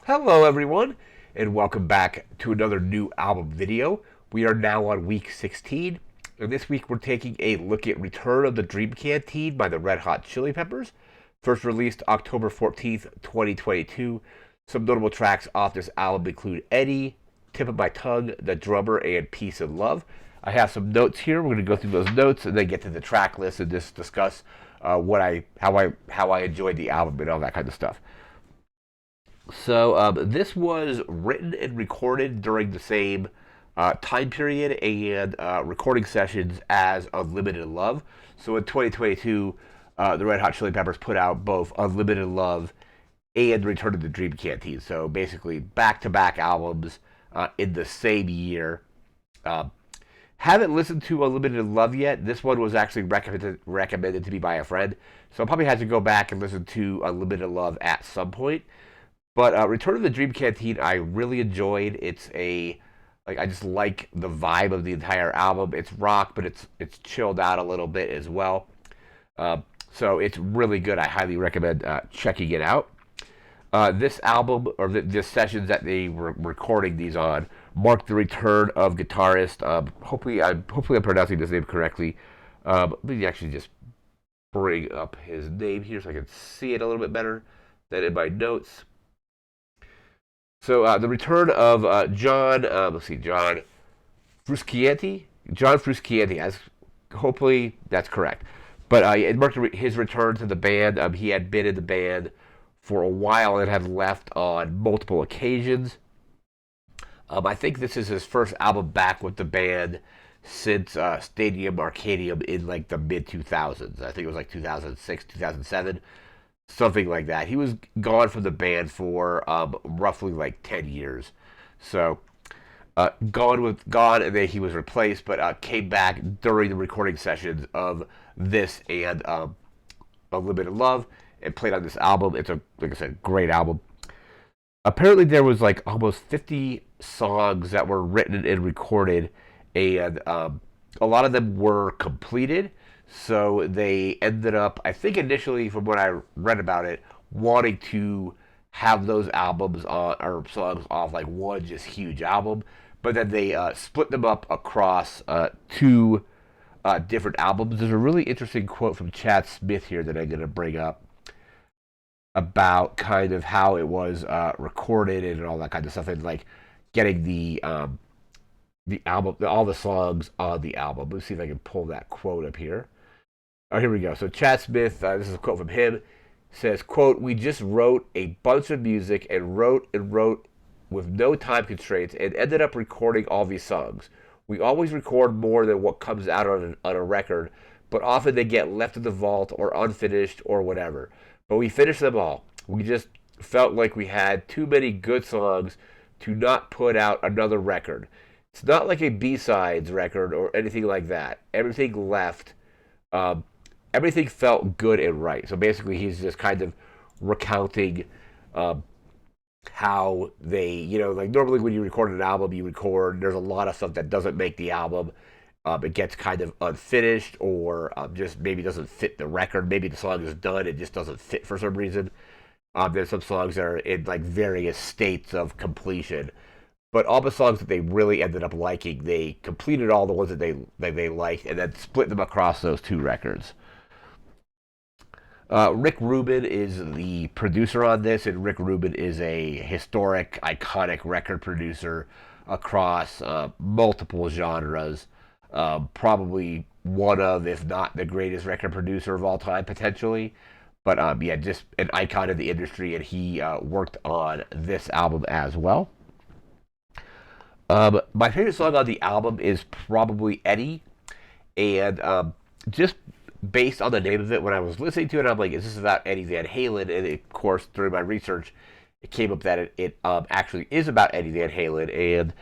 Hello everyone, and welcome back to another new album video. We are now on week 16, and this week we're taking a look at Return of the Dream Canteen by the Red Hot Chili Peppers. First released October 14th, 2022. Some notable tracks off this album include Eddie, Tip of My Tongue, The Drummer, and Peace and Love. I have some notes here. We're going to go through those notes and then get to the track list and just discuss how I enjoyed the album and all that kind of stuff. So this was written and recorded during the same time period and recording sessions as Unlimited Love. So in 2022, the Red Hot Chili Peppers put out both Unlimited Love and Return to the Dream Canteen. So basically, back-to-back albums in the same year. Um, haven't listened to Unlimited Love yet. This one was actually recommended to me by a friend. So I probably had to go back and listen to Unlimited Love at some point. But Return of the Dream Canteen, I really enjoyed. I just like the vibe of the entire album. It's rock, but it's chilled out a little bit as well. Uh, so it's really good. I highly recommend checking it out. This album, or the sessions that they were recording these on, marked the return of guitarist. Hopefully I'm pronouncing his name correctly. Let me actually just bring up his name here so I can see it a little bit better than in my notes. So the return of John Frusciante. John Frusciante, as hopefully that's correct. But it marked his return to the band. He had been in the band for a while and had left on multiple occasions. I think this is his first album back with the band since Stadium Arcadium in like the mid 2000s. I think it was like 2006, 2007, something like that. He was gone from the band for roughly like 10 years. So gone, and then he was replaced, but came back during the recording sessions of this and Unlimited Love and played on this album. It's like I said, great album. Apparently, there was like almost 50 songs that were written and recorded, and a lot of them were completed. So they ended up, I think initially, from what I read about it, wanting to have those albums on or songs off like one just huge album, but then they split them up across two different albums. There's a really interesting quote from Chad Smith here that I'm going to bring up about kind of how it was recorded and all that kind of stuff, and like getting the album, all the songs on the album. Let's see if I can pull that quote up here. Oh, here we go. So Chad Smith, this is a quote from him, says, quote, "We just wrote a bunch of music and wrote with no time constraints and ended up recording all these songs. We always record more than what comes out on a record, but often they get left in the vault or unfinished or whatever. But we finished them all. We just felt like we had too many good songs to not put out another record. It's not like a B-sides record or anything like that. Everything left. Um, Everything felt good and right." So basically, he's just kind of recounting um, how they, like normally when you record an album, there's a lot of stuff that doesn't make the album. It gets kind of unfinished or just maybe doesn't fit the record. Maybe the song is done, it just doesn't fit for some reason. There's some songs that are in like various states of completion. But all the songs that they really ended up liking, they completed all the ones that they liked and then split them across those two records. Rick Rubin is the producer on this, and Rick Rubin is a historic, iconic record producer across multiple genres. Probably one of, if not the greatest record producer of all time, potentially. But yeah, just an icon in the industry, and he worked on this album as well. My favorite song on the album is probably Eddie, and just based on the name of it, when I was listening to it, I'm like, is this about Eddie Van Halen? And of course, through my research, it came up that it actually is about Eddie Van Halen, and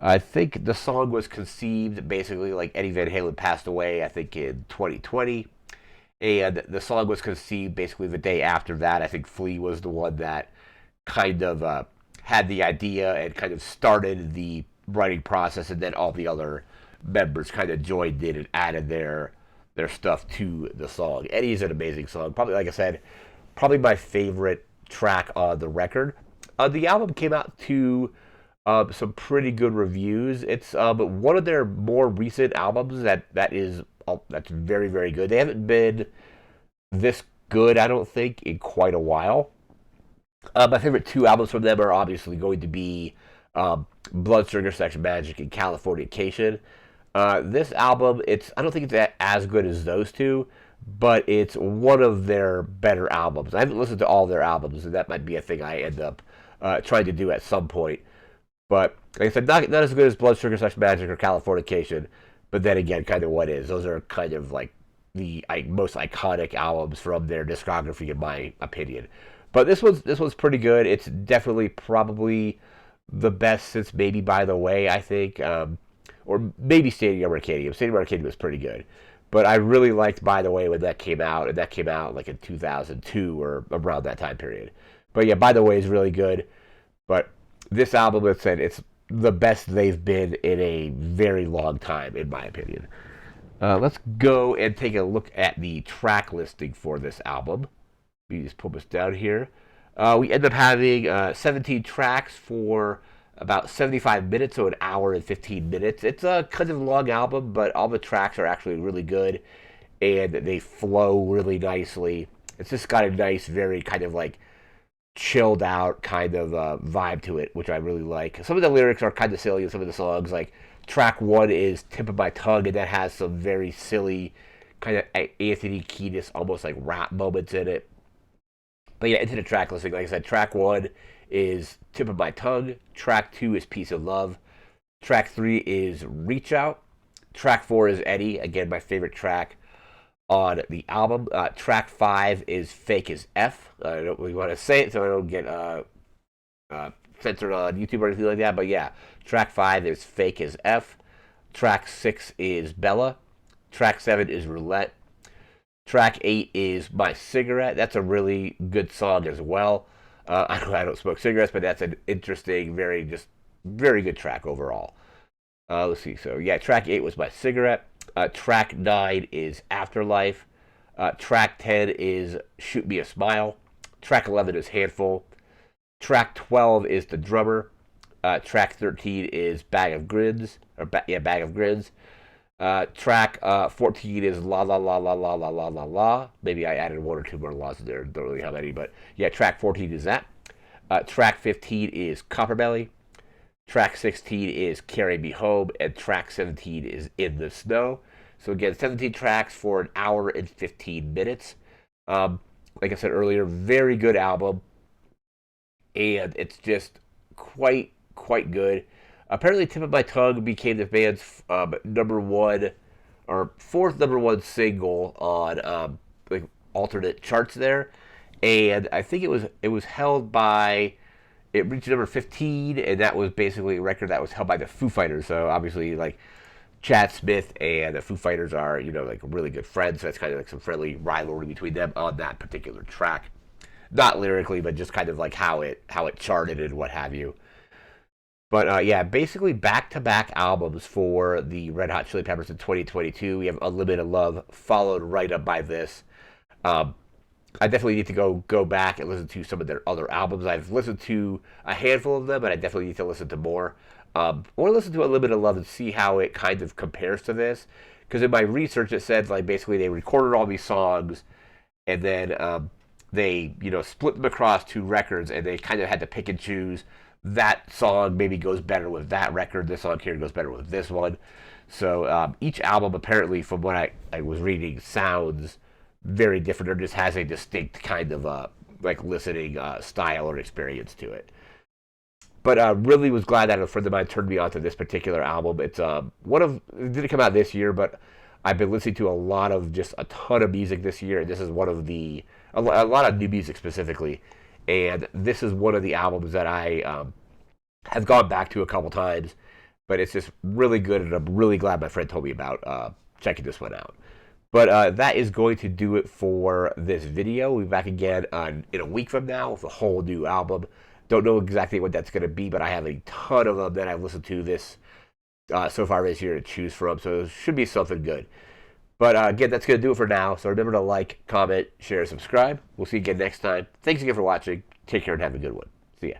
I think the song was conceived basically like Eddie Van Halen passed away, I think in 2020, and the song was conceived basically the day after that. I think Flea was the one that kind of had the idea and kind of started the writing process, and then all the other members kind of joined in and added their stuff to the song. Eddie's an amazing song. Probably, like I said, probably my favorite track on the record. The album came out to some pretty good reviews. It's one of their more recent albums that's very very good. They haven't been this good, I don't think, in quite a while. My favorite two albums from them are obviously going to be Blood Sugar Sex Magic and Californication. This album, I don't think it's as good as those two, but it's one of their better albums. I haven't listened to all their albums, and that might be a thing I end up trying to do at some point. But like I said, not as good as Blood Sugar Sex Magic or Californication, but then again, kind of what is. Those are kind of like the most iconic albums from their discography, in my opinion. But this one's pretty good. It's definitely probably the best since maybe By the Way, I think, or maybe Stadium Arcadium. Stadium Arcadium was pretty good, but I really liked By the Way when that came out, and that came out like in 2002 or around that time period. But yeah, By the Way is really good. But this album, as I said, it's the best they've been in a very long time, in my opinion. Let's go and take a look at the track listing for this album. Let me just pull this down here. We end up having 17 tracks for about 75 minutes, so an hour and 15 minutes. It's a kind of long album, but all the tracks are actually really good, and they flow really nicely. It's just got a nice, very kind of like chilled out kind of vibe to it, which I really like. Some of the lyrics are kind of silly in some of the songs. Like track one is "Tip of My Tongue," and that has some very silly kind of Anthony Kiedis, almost like rap moments in it. But yeah, into the track listing, like I said, track one is "Tip of My Tongue." Track two is "Piece of Love." Track three is "Reach Out." Track four is "Eddie." Again, my favorite track on the album. Track five is "Fake as F." I don't really want to say it so I don't get censored on YouTube or anything like that. But yeah, track five is "Fake as F." Track six is "Bella." Track seven is "Roulette." Track eight is "My Cigarette." That's a really good song as well. I don't smoke cigarettes, but that's an interesting, very good track overall. Let's see. So yeah, track eight was "My Cigarette." Track 9 is "Afterlife." Track 10 is "Shoot Me a Smile." Track 11 is "Handful." Track 12 is "The Drummer." Track 13 is "Bag of Grins." Bag of Grins. Track 14 is "La La La La La La La La La." Maybe I added one or two more laws in there. Don't really have any, but yeah, track 14 is that. Track 15 is "Copperbelly." Track 16 is "Carry Me Home," and track 17 is "In the Snow." So again, 17 tracks for an hour and 15 minutes. Like I said earlier, very good album, and it's just quite good. Apparently, "Tip of My Tongue" became the band's number one or fourth number one single on like alternate charts there, and I think it was held by. It reached number 15, and that was basically a record that was held by the Foo Fighters. So obviously, like Chad Smith and the Foo Fighters are, like really good friends. So that's kind of like some friendly rivalry between them on that particular track. Not lyrically, but just kind of like how it charted and what have you. But yeah, basically back-to-back albums for the Red Hot Chili Peppers in 2022. We have "Unlimited Love" followed right up by this. I definitely need to go back and listen to some of their other albums. I've listened to a handful of them, but I definitely need to listen to more. I want to listen to "Unlimited Love" and see how it kind of compares to this. Because in my research, it said like basically they recorded all these songs, and then they split them across two records, and they kind of had to pick and choose. That song maybe goes better with that record. This song here goes better with this one. So each album, apparently, from what I was reading, sounds very different, or just has a distinct kind of like listening style or experience to it. But really was glad that a friend of mine turned me on to this particular album. It's it didn't come out this year, but I've been listening to a ton of music this year, and this is a lot of new music specifically. And this is one of the albums that I have gone back to a couple times, but it's just really good, and I'm really glad my friend told me about checking this one out. But that is going to do it for this video. We'll be back again in a week from now with a whole new album. Don't know exactly what that's going to be, but I have a ton of them that I've listened to this so far this year to choose from, so it should be something good. But again, that's going to do it for now. So remember to like, comment, share, subscribe. We'll see you again next time. Thanks again for watching. Take care and have a good one. See ya.